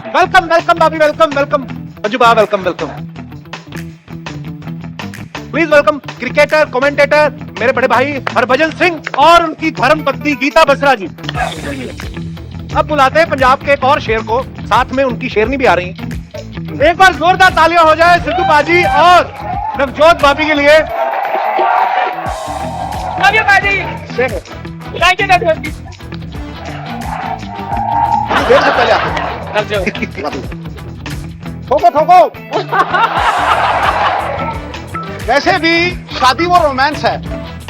Welcome welcome भाभी, welcome welcome अजुबा, welcome welcome. Please welcome cricketer commentator मेरे बड़े भाई हरभजन सिंह और उनकी धर्म पत्नी गीता बसरा जी। अब बुलाते हैं पंजाब के एक और शेर को, साथ में उनकी शेरनी भी आ रही है। एक बार जोरदार तालियां हो जाए सिद्धू बाजी और नवजोत भाभी के लिए। थैंक यू नवजोत जी। देर से पहले आते ठोको ठोको। वैसे भी शादी वो रोमांस है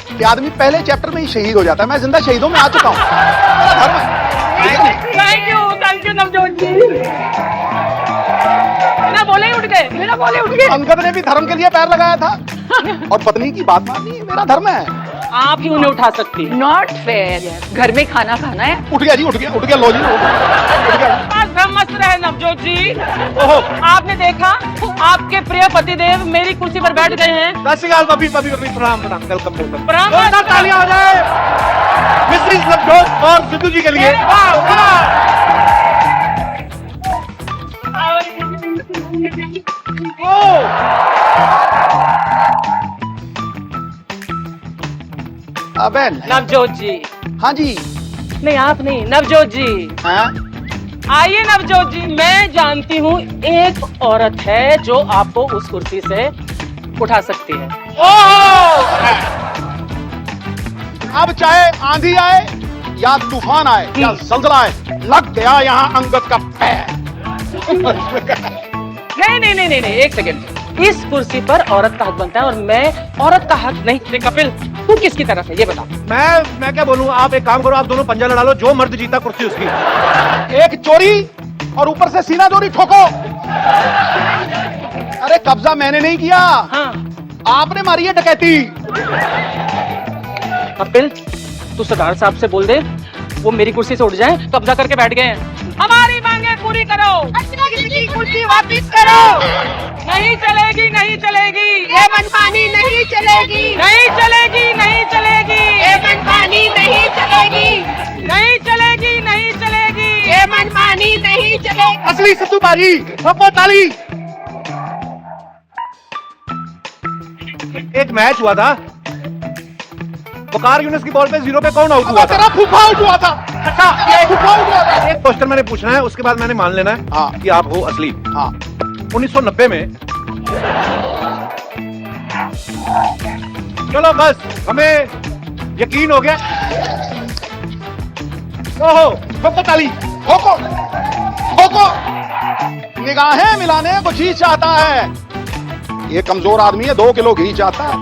कि आदमी पहले चैप्टर में ही शहीद हो जाता है। मैं जिंदा शहीदों में आ चुका हूँ, मेरा धर्म है। थैंक यू नवजोत जी। बिना बोले ही उठ गए, बिना बोले उठ गए। अंगद ने भी धर्म के लिए पैर लगाया था और पत्नी की बात मानी, मेरा धर्म है। आप ही उन्हें उठा सकती हैं। Not fair. घर में खाना खाना है। उठ गया जी, उठ गया लो जी, उठ गया। धर्म मस्त रहे नवजोत जी। ओहो, आपने देखा आपके प्रिय पतिदेव मेरी कुर्सी पर बैठ गए हैं। सत श्री अकाल भाभी, भाभी भाभी, प्रणाम प्रणाम, वेलकम वेलकम। प्रणाम। जोरदार तालियां हो जाए मिस्ट्री नवजोत और सिद्धू जी के लिए। अबे नवजोत जी। हाँ जी। नहीं आप नहीं, नवजोत जी। हाँ? आइए नवजोत जी, मैं जानती हूँ एक औरत है जो आपको उस कुर्सी से उठा सकती है। अब चाहे आंधी आए या तूफान आए या जल्जला आए, लग गया यहाँ अंगद का पैर। नहीं, एक सेकंड। इस कुर्सी पर औरत का हक बनता है और मैं औरत का हक नहीं। कपिल तू किसकी तरफ है ये बता। मैं क्या बोलूं, आप एक काम करो, आप दोनों पंजा लड़ा लो, जो मर्द जीता कुर्सी उसकी। एक चोरी और ऊपर से सीना चोरी ठोको। अरे कब्जा मैंने नहीं किया, हाँ। आपने मारी है डकैती। कपिल तू सरदार साहब से बोल दे वो मेरी कुर्सी से उठ जाए, कब्जा करके बैठ गए हैं। हमारी मांगे पूरी करो। कुर्सी वापस करो। नहीं चलेगी, नहीं चलेगी, ये मनमानी नहीं चलेगी। नहीं चलेगी, नहीं चलेगी, ये मनमानी नहीं चलेगी। नहीं चलेगी, नहीं चलेगी। ये मनमानी नहीं चलेगी। असली सिद्धू बाजी, ठोको ताली। एक मैच हुआ था, वकार यूनिस की बॉल पे 0 पे कौन आउट हुआ था? तेरा फूफा आउट हुआ था। अच्छा, फूफा आउट हुआ था। एक क्वेश्चन मैंने पूछना है, उसके बाद मैंने मान लेना है हाँ। कि आप हो असली। हाँ। 1990 में, चलो बस हमें यकीन हो गया। ओहो, ठोको ताली। ठोको ठोको। निगाहें मिलाने को जी चाहता है। ये कमजोर आदमी है, 2 किलो घी चाहता है।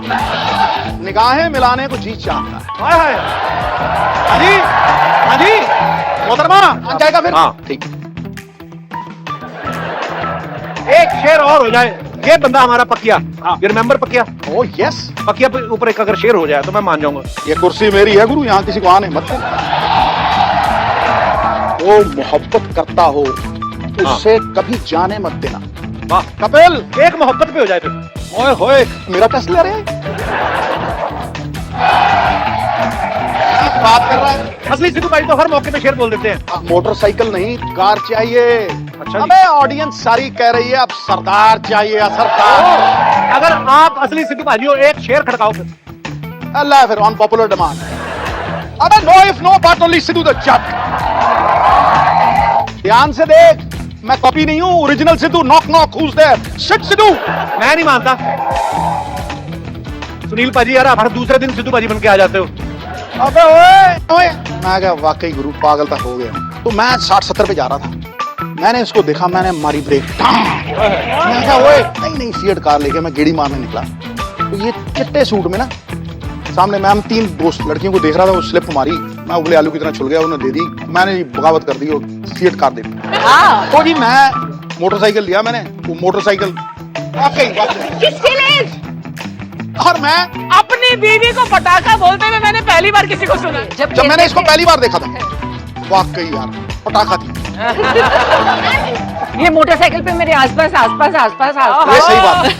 निगाहें मिलाने को जी चाहता है। हाय हाय। हाजी हाजी, मोहतरमा आ जाएगा फिर। हाँ। ठीक। एक शेर और हो जाए, ये बंदा हमारा पकिया। ये रिमेंबर पकिया? ओ यस। पकिया पे ऊपर एक अगर शेर हो जाए तो मैं मान जाऊंगा। ये कुर्सी मेरी है गुरु, यहाँ किसी को आने मत दे। वो मोहब्बत करता हो उससे कभी जाने मत देना। वाह, कपिल एक मोहब्बत पे हो जाए फिर। ओए होए, मेरा टेस्ट ले रहे बात कर रहा है। असली सिद्धू भाई तो हर मौके पे शेर बोल देते हैं। मोटरसाइकिल नहीं, कार चाहिए। अच्छा जी। अबे ऑडियंस सारी कह रही है अब सरदार चाहिए, सरदार। अगर आप असली सिद्धू भाई हो, एक शेर खड़काओ फिर। अल्लाह फिर ऑन पॉपुलर डिमांड। अबे no if no but only Sidhu the Jatt. ध्यान से देख, मैं कॉपी नहीं हूँ, original Sidhu. Knock knock, who's there? Shit Sidhu. मैं नहीं मानता। सुनील पाजी यार, आप हर दूसरे दिन सिद्धू भाजी बन के आ जाते हो। अबे ओए ओए, मैं क्या वाकई गुरु पागल तक हो गया। तो मैं 60-70 पे जा रहा था, मैंने इसको देखा, मैंने मारी ब्रेक। मैं क्या ओए, नहीं फिएट कार लेके मैं गेड़ी मारने निकला। तो ये चिट्टे सूट में ना, सामने मैं, हम 3 दोस्त लड़कियों को देख रहा था। वो स्लिप मारी, मैं उबले आलू की तरह छुल गया, उन्हें दे दी। मैंने बगावत कर दी, वो फिएट कार दे दी। तो जी मैं मोटरसाइकिल लिया मैंने, वो मोटरसाइकिल किसके लिए? और मैं अपनी बीवी को पटाखा बोलते हुए मैंने पहली बार किसी को सुना। जब मैंने इसको पहली बार देखा था, वाकई यार पटाखा थी। ये मोटरसाइकिल पे मेरे आसपास आसपास आसपास आसपास। ये सही बात है।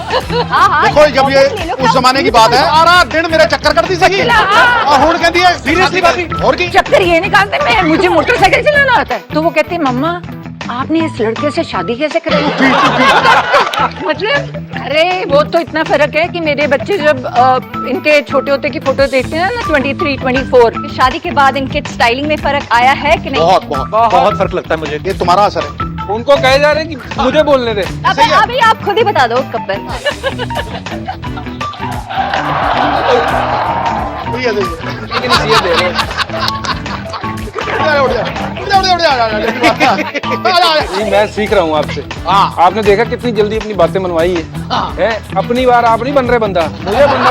हाँ, देखो जब ये उस जमाने की बात है, सारा दिन मेरे चक्कर करती सही और हुण कहती है सीरियसली बात। और की चक्कर ये निकालते मैं, मुझे मोटरसाइकिल चलाना आता है। तो वो कहती है मम्मा आपने इस लड़के से शादी कैसे करी? मतलब अरे वो तो इतना फर्क है कि मेरे बच्चे जब इनके छोटे होते की फोटो देखते हैं ना 23, 24 शादी के बाद इनके स्टाइलिंग में फर्क आया है कि नहीं? बहुत बहुत बहुत फर्क लगता है मुझे। ये तुम्हारा असर है। उनको कहे जा रहे हैं कि मुझे बोलने दे। अभी आप खुद ही बता दो कपल। ये देखिए। लेकिन ये दे रहे हैं। जी मैं सीख रहा हूँ आपसे। हाँ। आपने देखा कितनी जल्दी अपनी बातें मनवाई है? अपनी बार आप नहीं बन रहे बंदा, मुझे बनना।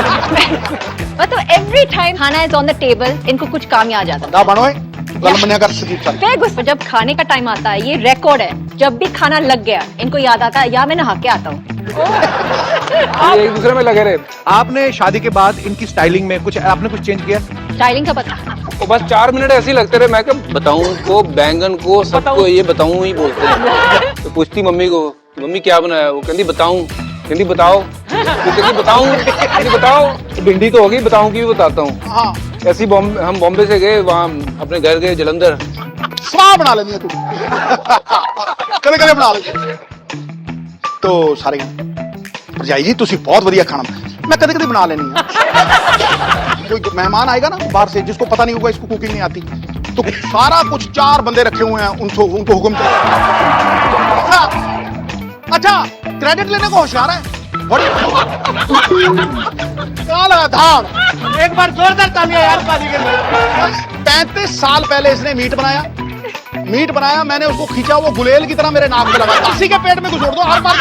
मतलब एवरी टाइम खाना इज ऑन द टेबल इनको कुछ काम ही आ जाता है। दा बनोए गल मन्या कर सकी चल। फिर गुस्सा जब खाने का टाइम आता है, ये रिकॉर्ड है, जब भी खाना लग गया इनको याद आता है या मैं नहा के आता हूँ। ये एक दूसरे में लगे रहे। आपने शादी के बाद इनकी स्टाइलिंग में कुछ आपने कुछ चेंज किया? स्टाइलिंग का पता वो बस 4 मिनट ऐसे ही लगते रहे। मैं क्या बताऊं को, बैंगन को, सबको ये बताऊं ही बोलते हैं। तो पूछती मम्मी को, मम्मी क्या बनाया? वो कहती बताऊं, कहती बताओ, तो कहती बताऊं, कहती बताओ। तो भिंडी तो होगी, बताऊं की भी बताता हूँ। हाँ ऐसी हम बॉम्बे से गए, वहाँ अपने घर गए जलंधर। स्वाह बना लेनी है तू। कदे कदे बना ले। तो सारे भरजाई जी तुसी बहुत बढ़िया खाना बनाया। मैं कदे कदे बना लेनी है। कोई मेहमान आएगा ना बाहर से जिसको पता नहीं होगा इसको कुकिंग नहीं आती, तो सारा कुछ 4 बंदे रखे हुए हैं, उनको हुक्म चला। अच्छा क्रेडिट लेने को होशियार है। काला धाड़। एक बार जोरदार तालियां यार पाजी के लिए। 35 साल पहले इसने मीट बनाया, मैंने उसको खींचा, वो गुलेल की तरह मेरे नाक पे लगा। किसी के पेट में घुसोड़ दो, हर पार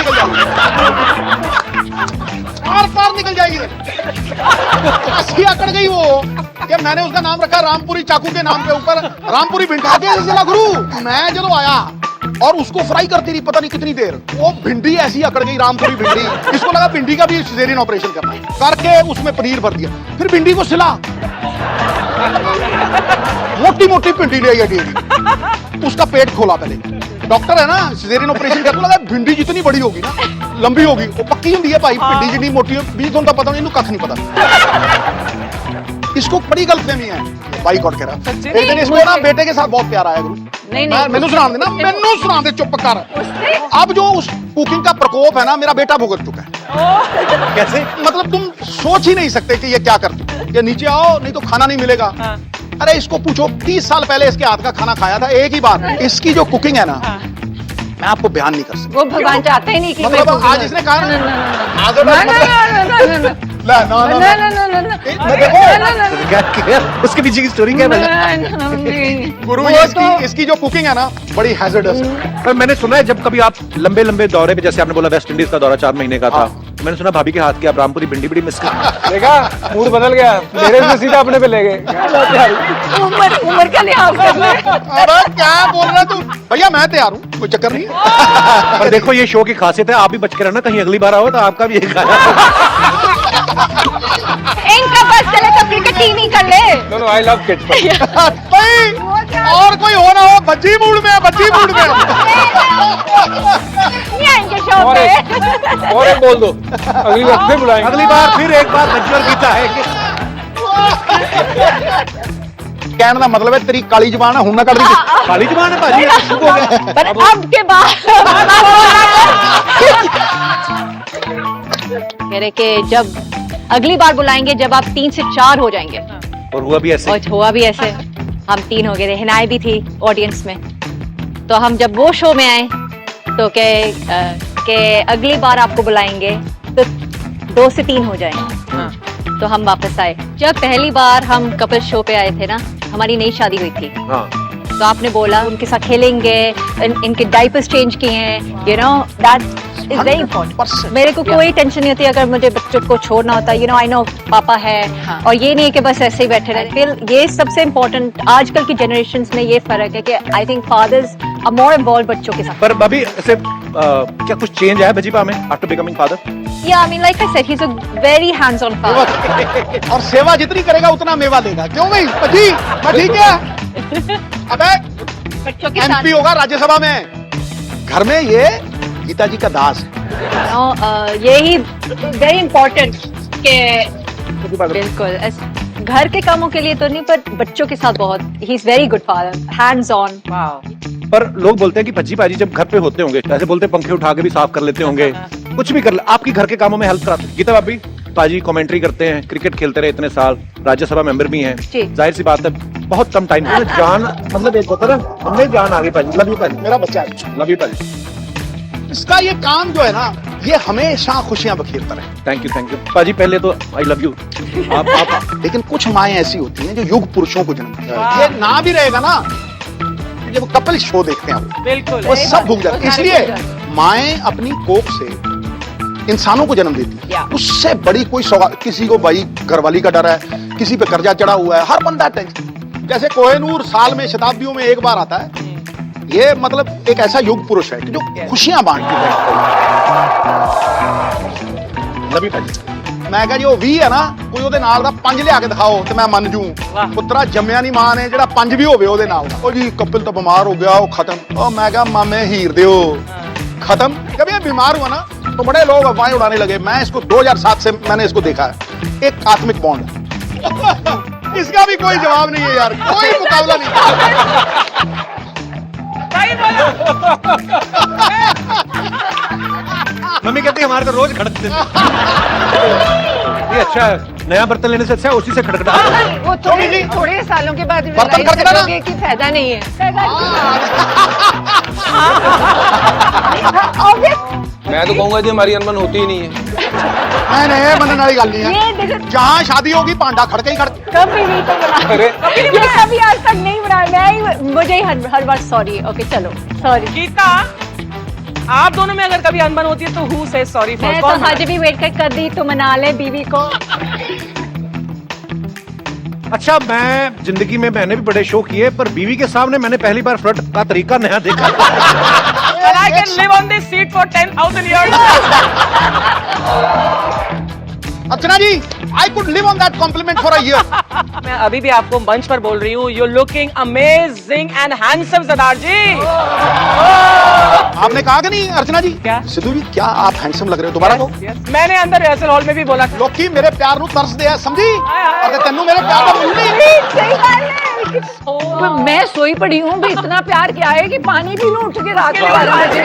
निकल जाएगी। ऐसी अकड़ गई वो कि मैंने उसका नाम रखा रामपुरी चाकू के नाम पे, ऊपर रामपुरी भिंडी जिला गुरु। मैं जब आया और उसको फ्राई करती रही पता नहीं कितनी देर, वो भिंडी ऐसी अकड़ गई, रामपुरी भिंडी। इसको लगा भिंडी का भी सिजेरियन ऑपरेशन करना है, करके उसमें पनीर भर दिया। फिर भिंडी को सिला, मोटी मोटी भिंडी ले आई डेरी, उसका पेट खोला। पहले डॉक्टर है ना, सिजेरियन ऑपरेशन करने लगा, भिंडी जितनी बड़ी होगी ना लंबी होगी, वो पक्की होती है भाई। भिंडी जितनी मोटी बीज उनका पता नहीं, कख नहीं पता। इसको बड़ी गलतफहमी है, बाई कॉट कह रहा। एक दिन इसको ना बेटे के साथ बहुत प्यार आया गुरु। नहीं मैनू सुना दे ना, मैनू सुना दे, चुप कर। अब जो उस कुकिंग का प्रकोप है ना, मेरा बेटा भुगत चुका है। कैसे? मतलब तुम सोच ही नहीं सकते कि ये क्या करती है। नीचे आओ नहीं तो खाना नहीं मिलेगा। अरे इसको पूछो, 30 साल पहले इसके हाथ का खाना खाया था एक ही बार। इसकी जो कुकिंग है ना, मैं आपको बयान नहीं कर सकता। वो भगवान चाहते ही नहीं कि मतलब मैं आज इसने कहा ना, उसके पीछे की स्टोरी क्या है? गुरु इसकी जो कुकिंग है ना बड़ी हैजर्डस है। पर मैंने सुना है जब कभी आप लंबे लंबे दौरे पे, जैसे आपने बोला वेस्ट इंडीज का दौरा 4 महीने का था, मैंने सुना भाभी के हाथ की आप रामपुरी भिंडी बड़ी मिस कर। देखा मूड बदल गया मेरे से, सीधा अपने पे ले गए। उम्र का लिहाज कर ले। अरे क्या बोल रहा तू? भैया मैं तैयार हूँ, कोई चक्कर नहीं है। पर देखो ये शो की खासियत है, आप भी बच के रहना, कहीं अगली बार आओ तो आपका भी एक इनका बस चले तो क्रिकेट टीवी कर ले। No I love kids. भाई और कोई हो ना हो, बच्ची मूड में। नहीं आएंगे शो और पे। और एक बोल दो, अगली बार फिर बुलाएंगे। अगली बार फिर एक बार बच्ची गीता है। कहने का मतलब है तेरी काली जबान है, हुन ना कर दी। काली जबान है भाजी, शुभ हो गया। पर अब के बाद कह रहे कि जब अगली बार बुलाएंगे जब आप 3 से 4 हो जाएंगे। और हुआ भी ऐसे। और हुआ भी ऐसे, हम 3 हो गए थे, हिनाय भी थी ऑडियंस में। तो हम जब वो शो में आए तो के अगली बार आपको बुलाएंगे तो 2 से 3 हो जाएंगे। तो हम वापस आए। जब पहली बार हम कपल शो पे आए थे ना, हमारी नई शादी हुई थी। हाँ। तो आपने बोला उनके साथ खेलेंगे, इनके डायपर्स चेंज किए हैं, you know that is very important. मेरे को कोई टेंशन नहीं होती अगर मुझे बच्चों को छोड़ना होता है, यू नो आई नो पापा है। और ये नहीं है कि बस ऐसे ही बैठे रहे। फिर ये सबसे इम्पोर्टेंट आजकल की जनरेशंस में ये फर्क है कि I think fathers are more involve बच्चों के साथ। पर अभी ऐसे क्या कुछ चेंज है बजीपा में आफ्टर बिकमिंग फादर? या I mean like I said he is a very hands on father. और सेवा जितनी करेगा उतना मेवा देगा। क्यों भाई पति ठीक है? अबे बच्चों के साथ एमपी होगा राज्यसभा में, घर में ये गीता जी का दास है। यही वेरी इम्पोर्टेंट के बिल्कुल घर के कामों के लिए तो नहीं, पर बच्चों के साथ बहुत he is very good father, hands on. Wow. पर लोग बोलते हैं कि भज्जी पाजी जब घर पे होते होंगे, ऐसे बोलते हैं पंखे उठा के भी साफ कर लेते होंगे, कुछ भी कर ले, आपकी घर के कामों में हेल्प कराते हैं। गीता भाभी, पाजी कमेंट्री करते हैं, क्रिकेट खेलते रहे इतने साल, राज्यसभा मेंबर भी हैं, जी। जाहिर सी बात है बहुत कम टाइम में जान, मतलब एक होता है ना, हमने जान आ गई पाजी। लव यू पाजी, मेरा बच्चा है। लव यू पाजी। इसका ये काम जो है ना, ये हमेशा खुशियां बखेरता रहे। थैंक यू पाजी। पहले तो आई लव यू आप। लेकिन कुछ माएं ऐसी होती हैं जो युग पुरुषों को जन्म देती हैं। ये ना भी रहेगा ना, ये वो कपल शो देखते हैं आप, बिल्कुल वो सब भूल जाते हैं। इसलिए माएं अपनी कोख से इंसानों को जन्म देती है। उससे बड़ी कोई सौगात, किसी को भाई घरवाली का डर है, किसी पे कर्जा चढ़ा हुआ है, हर बंदा टेंशन। जैसे कोहिनूर साल में शताब्दियों में एक बार आता है, ये मतलब एक ऐसा युग पुरुष है कि जो खुशियां बांटती है। लव यू पाजी। मैं कहा जो 20 है ना, कोई ਉਹਦੇ ਨਾਲ ਦਾ 5 ਲਿਆ ਕੇ ਦਿਖਾਓ ਤੇ ਮੈਂ ਮੰਨ ਜੂ। ਪੁੱਤਰਾ ਜੰਮਿਆ ਨਹੀਂ ਮਾਂ ਨੇ, ਜਿਹੜਾ 5 ਵੀ ਹੋਵੇ ਉਹਦੇ ਨਾਲ। ਉਹ ਜੀ ਕਪਿਲ ਤਾਂ ਬਿਮਾਰ हो गया, वो खत्म। और मैं कहा मामे हीर दियो खत्म। जब ये बीमार हुआ ना तो बड़े लोग अफवाहें उड़ाने लगे। मैं इसको 2007 से मैंने इसको देखा है, एक आत्मिक बॉन्ड है। इसका भी कोई जवाब नहीं है यार, कोई मुकाबला नहीं। सही बोला। मम्मी कहती है हमारे तो रोज खड़कते हैं। ये अच्छा है, नया बर्तन लेने से अच्छा है उसी से खड़कना। वो थोड़े सालों के बाद बर्तन realize खड़कना ना? करोगे कि फायदा नहीं है। मैं तो कहूंगा जी हमारी अनबन होती ही नहीं है। नहीं मनने वाली गल नहीं ये है। देखो, जहाँ शादी होगी भांडा खड़के ही खड़के। कभी नहीं तो बना, अरे ये कभी आज तक नहीं बनाया। मुझे ही हर बार सॉरी। ओके चलो सॉरी। गीता, आप दोनों में अगर कभी अनबन होती है तो हु से सॉरी फॉर मैं तो कौन? आज भी वेट कर दी तो मना ले बीवी को। अच्छा, मैं जिंदगी में मैंने भी बड़े शो किए, पर बीवी के सामने मैंने पहली बार फ्लर्ट का तरीका नया देखा। And I can live on this seat for 10,000 years. Archana ji, I could live on that compliment for a year. मैं अभी भी आपको मंच पर बोल रही हूँ, you're looking amazing and handsome सरदार जी। आपने कहा कि नहीं अर्चना जी? क्या? सिद्धू जी, क्या आप हैंडसम लग रहे हो? दोबारा को Yes, मैंने अंदर रिहर्सल हॉल में भी बोला था। लोकी मेरे प्यार ਨੂੰ ਤਰਸ ਦਿਆ ਸਮਝੀ ਅਤੇ ਤੈਨੂੰ ਮੇਰੇ ਪਿਆਰ ਦਾ ਮੁੱਲ ਨਹੀਂ। सही बात है। मैं सोई पड़ी हूँ भी, इतना प्यार क्या है कि पानी पी लूं उठ के रात को 12 बजे।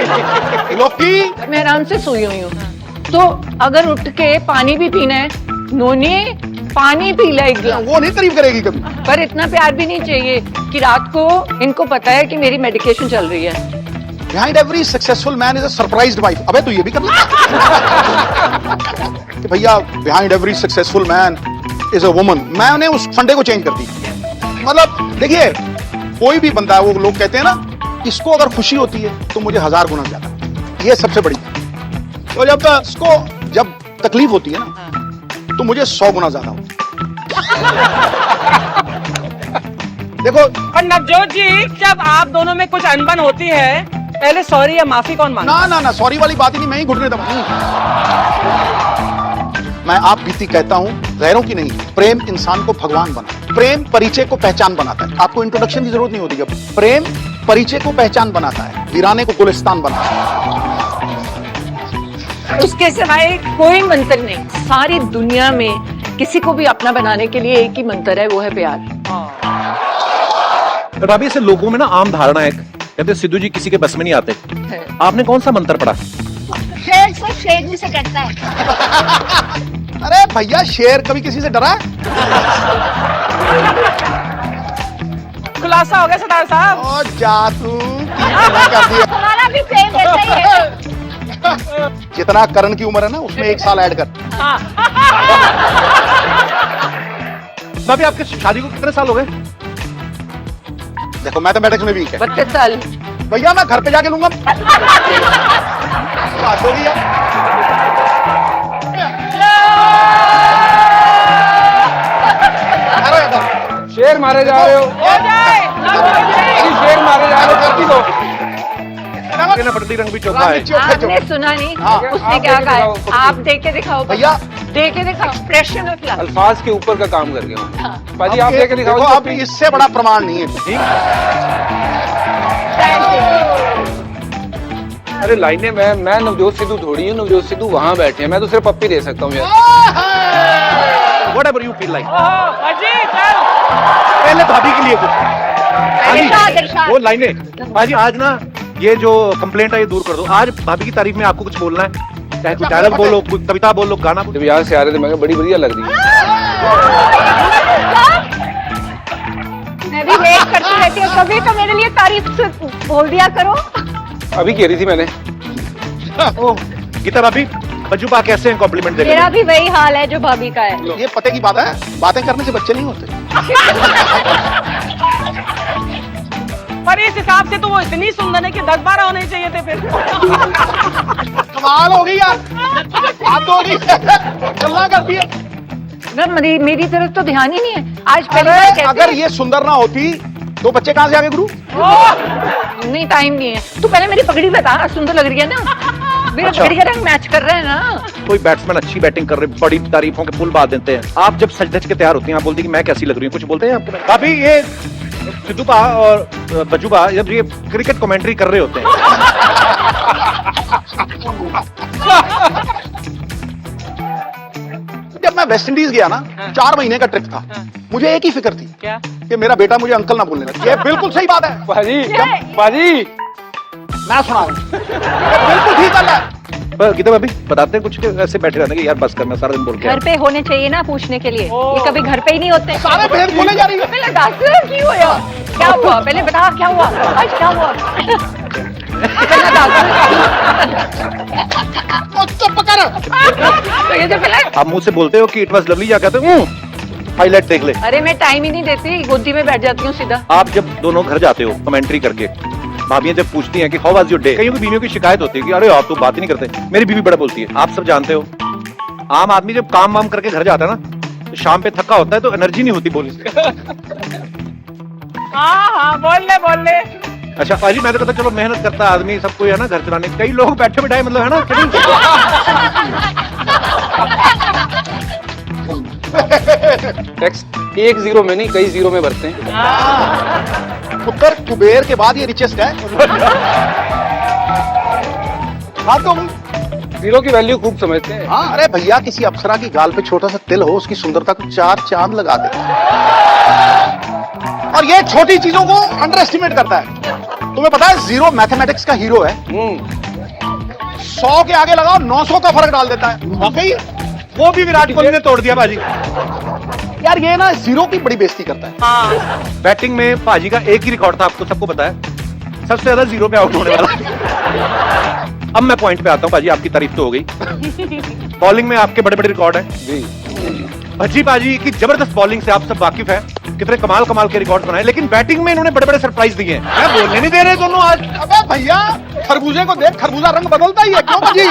ਲੋਕੀ मैं आराम से सोई हुई हूँ, तो अगर उठ के पानी भी पीना है, नोनी पानी पी ले एक गिलास। वो नहीं तारीफ करेगी कभी। पर इतना प्यार भी नहीं चाहिए कि रात को इनको पता है कि मेरी मेडिकेशन चल रही है। Behind every successful man is a surprised wife. अबे तू ये भी कर ले कि भैया behind every successful man is a woman. मैंने उस फंडे को चेंज कर दी। मतलब देखिए, कोई भी बंदा, वो लोग कहते हैं ना, इसको अगर खुशी होती है तो मुझे 1000 गुना ज्यादा, ये सबसे बड़ी। तो जब इसको जब तकलीफ होती है ना तो मुझे 100 गुना ज्यादा होती है। देखो और नवजोत जी, जब आप दोनों में कुछ अनबन होती है, पहले सॉरी या माफी कौन मांगता? ना सॉरी वाली बात ही नहीं, मैं ही घुटने दबाऊं। मैं आप बीती कहता हूं, गैरों की नहीं। प्रेम इंसान को भगवान बनाता है। प्रेम परिचय को पहचान बनाता है। आपको इंट्रोडक्शन की जरूरत नहीं होती। जब प्रेम परिचय को पहचान बनाता है, वीराने को गुलिस्तान बनाता है। उसके सिवाय कोई मंत्र नहीं। सारी दुनिया में किसी को भी अपना बनाने के लिए एक ही मंत्र है, वो है प्यार। पर भाभी, ऐसे लोगों में ना आम धारणा है, कहते सिद्धू जी किसी के बस में नहीं आते। आपने कौन सा मंत्र पढ़ा? शेर से शेरनी से करता है। अरे भैया, शेर कभी किसी से डरा है? खुलासा हो गया सरदार साहब। और जा तू, कर दिया। हमारा भी प्रेम ऐसा ही है। जितना करण की उम्र है ना, उसमें 1 साल ऐड कर। भाभी, आपके शादी को कितने साल हो गए? देखो मैथमेटिक्स में वीक है 32 साल। भैया, मैं घर पे जाके लूंगा। बात हो गई है। शेर मारे जा रहे हो, हो जाए नवजोत जी। शेर मारे जा रहे हो, करती दो। ना फटती रंग भी चौथा है। आपने सुना नहीं? हाँ। उसने आप क्या देके कहा दिखाओ, है? आप दे के दिखाओ भैया। दे के दिखाओ, एक्सप्रेशन ऑफ लव। अल्फाज के ऊपर का काम कर गया हूँ। पाजी आप लेके दिखाओ। देखो, अब इससे बड़ा प्रमाण नहीं है। अरे लाइनें, मैं नवजोत सिद्धू थोड़ी हूँ। नवजोत सिद्धू वहां बैठे हैं, मैं तो सिर्फ पप्पी दे सकता हूँ यार। Whatever you feel like। ओहो, अजी, चल। पहले भाभी के लिए कुछ इरशाद, इरशाद। वो लाइनें भाजी आज ना ये जो कंप्लेंट है ये दूर कर दो। आज भाभी की तारीफ में आपको कुछ बोलना है, चाहे कोई डायलॉग बोलो, कोई कविता बोलो, गाना बोलो। जब यहाँ से आ रहे थे मैं कहा बड़ी बढ़िया लग रही है। मैं भी वेट करती रहती हूँ, कभी तो मेरे लिए तारीफ से बोल दिया करो। अभी कह रही थी मैंने। ओ गीता भाभी, बज्जू पा कैसे हैं कॉम्प्लीमेंट देने मेरा में? भी वही हाल है जो भाभी का है। ये पते की बात है, बातें करने से बच्चे नहीं होते। पर इस हिसाब से तो वो इतनी सुंदर है कि 10-12 होने चाहिए थे फिर। कमाल हो गई यार, बात हो गई, गल्ला करती है। मेरी तरफ तो ध्यान ही नहीं है। आज पहली बार अरे कहती अगर है, ये सुंदर ना होती तो बच्चे कहाँ से आगे गुरु? नहीं टाइम नहीं है। तू पहले मेरी पगड़ी बता, सुंदर लग रही है ना? मेरी पगड़ी का रंग मैच कर रहा है ना? कोई बैट्समैन अच्छी बैटिंग कर रहे, बड़ी तारीफों के पुल बांध देते हैं। आप जब सज धज के तैयार होती हैं, आप बोलती हैं कि मैं कैसी लग रही हूँ, कुछ बोलते हैं आपके? भाभी ये सिद्धू पा और बज्जू पा जब ये क्रिकेट कमेंट्री कर रहे होते हैं, जब मैं वेस्ट इंडीज गया ना, 4 महीने का ट्रिप था, मुझे एक ही फिक्र थी क्या? कि मेरा बेटा मुझे अंकल ना बोलने लगे। ये बिल्कुल सही बात है बाजी बाजी मैं सुना रहा हूं। ये बिल्कुल ठीक है। पर गीता भाभी बताते हैं कुछ कि ऐसे बैठे रहने के यार बस करना सारा दिन बोल के घर पे होने चाहिए ना पूछने के लिए। ये कभी घर पे ही नहीं होते। सारे भेद बोले जा रही है। पहले डॉक्टर की हुआ, क्या हुआ? पहले बता क्या हुआ आज, क्या हुआ? पहले चुप कर। तो ये जो पहले, आप मुंह से बोलते हो कि इट वाज लवली, क्या कहते हो? हाईलाइट देख ले। अरे मैं टाइम ही नहीं देती, गोदी में बैठ जाती हूँ सीधा। आप जब दोनों घर जाते हो कमेंट्री करके, भाभियां जब पूछती हैं कि हाउ वाज योर डे, कईयों की बीवियों की शिकायत होती है कि अरे आप तो बात ही नहीं करते। मेरी बीवी बड़ा बोलती है। आप सब जानते हो, आम आदमी जब काम वाम करके घर जाता है ना, तो शाम पे थका होता है तो एनर्जी नहीं होती बोलने से। हाँ बोल ले। अच्छा पाजी, मैं तो कहता चलो मेहनत करता आदमी, सबको है ना घर चलाने, कई लोग बैठे बिठाए मतलब है ना टैक्स एक जीरो में नहीं कई जीरो में भरते हैं। उत्तर कुबेर के बाद ये रिचेस्ट है। हाँ तुम, जीरो की वैल्यू खूब समझते हैं। हाँ अरे भैया, किसी अप्सरा की गाल पे छोटा सा तिल हो, उसकी सुंदरता को 4 चांद लगा दे। और ये छोटी चीजों को अंडर एस्टिमेट करता है। तुम्हें पता है जीरो मैथमेटिक्स का हीरो है। 100 के आगे लगाओ 900 का फर्क डाल देता है। वाकई वो भी विराट कोहली ने तोड़ दिया भाजी। यार ये ना जीरो की बड़ी बेइज्जती करता है। हाँ बैटिंग में भाजी का एक ही रिकॉर्ड था, आपको सबको पता है, सबसे ज्यादा जीरो पे आउट होने वाला। अब मैं पॉइंट पे आता हूँ भाजी, आपकी तारीफ तो हो गई। बॉलिंग में आपके बड़े बड़े रिकॉर्ड है जी। भज्जी बाजी की जबरदस्त बॉलिंग से आप सब वाकिफ है, कितने कमाल कमाल के रिकॉर्ड बनाए, लेकिन बैटिंग में इन्होंने बड़े बड़े सरप्राइज दिए हैं। मैं बोलने नहीं दे रहे दोनों आज। अबे भैया, खरबूजे को देख, खरबूजा रंग बदलता ही है, क्यों भाजी?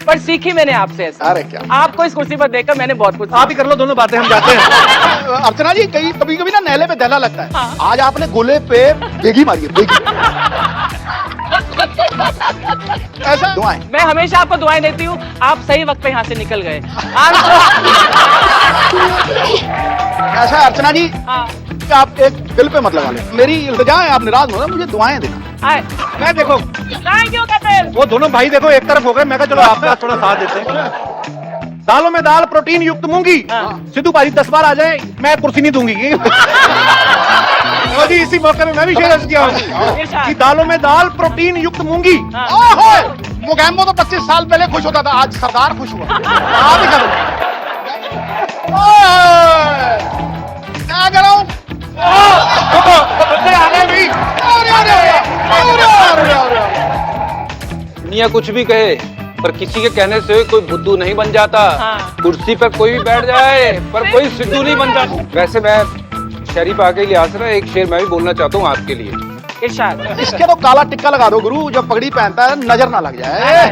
पर सीखी मैंने आपसे ऐसा। अरे क्या आपको इस कुर्सी पर देखकर मैंने बहुत कुछ आप ही कर लो दोनों बातें, हम जाते हैं। अर्चना जी, कभी कभी ना नहले पे दहला लगता है। आज आपने गोले पे बेगी मारी है, बेगी। ऐसा दुआएं। मैं हमेशा आपको दुआएं देती हूँ, आप सही वक्त पे यहाँ से निकल गए। ऐसा अर्चना जी हाँ, कि आप एक दिल पे मत लगा ले। मेरी इल्तिजा है, आप नाराज हो, मुझे दुआएं देना। आए। मैं देखो थैंक यू कपिल। वो दोनों भाई देखो एक तरफ हो गए, मैं कहा चलो आपका थोड़ा साथ देते हैं। दालों में दाल, प्रोटीन युक्त मूंगी। सिद्धू भाई 10 बार आ जाए, मैं कुर्सी नहीं दूंगी। और जी इसी मौके में मैं भी शेयर किया हूँ कि दालों में दाल, प्रोटीन युक्त मूंगी। ओहो, मुगैम्बो तो 25 साल पहले खुश होता था, आज सरदार खुश हुआ। आप ही करो। क्या कर रहा हूँ? बच्चे आ गए भी। दुनिया कुछ भी कहे, पर किसी के कहने से कोई बुद्धू नहीं बन जाता। हाँ। कुर्सी पर कोई भी बैठ जाए, पर कोई सिद्धू नहीं बन जाता। वैसे मैं शरीफ आके लिहाज से ना एक शेर मैं भी बोलना चाहता हूँ आपके लिए। इरशाद। इसके तो काला टिक्का लगा दो गुरु, जब पगड़ी पहनता है नजर ना लग जाए।